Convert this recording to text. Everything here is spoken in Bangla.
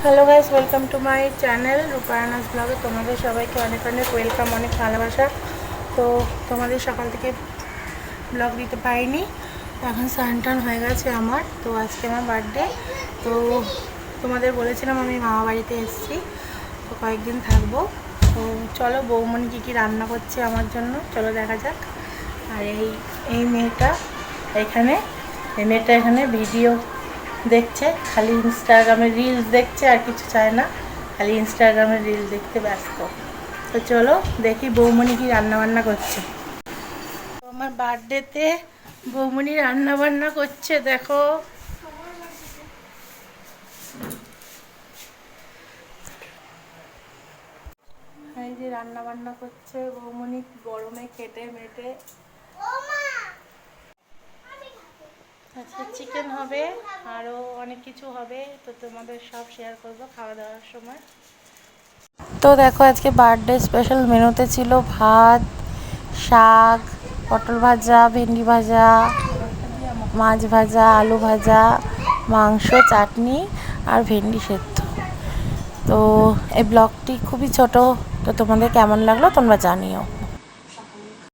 Hello guys, welcome to my channel Rupayana's ব্লগে। তোমাদের সবাইকে অনেক অনেক ওয়েলকাম, অনেক ভালোবাসা। তো তোমাদের সকাল থেকে ব্লগ দিতে পারিনি, এখন স্নান টান হয়ে গেছে আমার। তো আজকে আমার বার্থডে। তো তোমাদের বলেছিলাম আমি মামা বাড়িতে এসেছি, তো কয়েকদিন থাকবো। তো চলো বৌমনি কী কী রান্না করছে আমার জন্য, চলো দেখা যাক। আর এই মেয়েটা এখানে ভিডিও দেখছে, খালি ইনস্টাগ্রামে রিলস দেখছে, আর কিছু চায় না, খালি ইনস্টাগ্রামে রিলস দেখতে ব্যস্ত। তো চলো দেখি বৌমনি কি রান্না বান্না করছে। তো আমার বার্থডেতে বৌমনি রান্না বান্না করছে, দেখো। এই যে রান্না বান্না করছে বৌমনি, গরমে কেটে মেটে। আজকে চিকেন হবে, আরও অনেক কিছু হবে, তো তোমাদের সব শেয়ার করবো খাওয়া দাওয়ার সময়। তো দেখো আজকে বার্থডে স্পেশাল মেনুতে ছিল ভাত, শাক, পটল ভাজা, ভেন্ডি ভাজা, মাছ ভাজা, আলু ভাজা, মাংস, চাটনি আর ভেন্ডি সেদ্ধ। তো এই ব্লগটি খুবই ছোট, তো তোমাদের কেমন লাগলো তোমরা জানিও।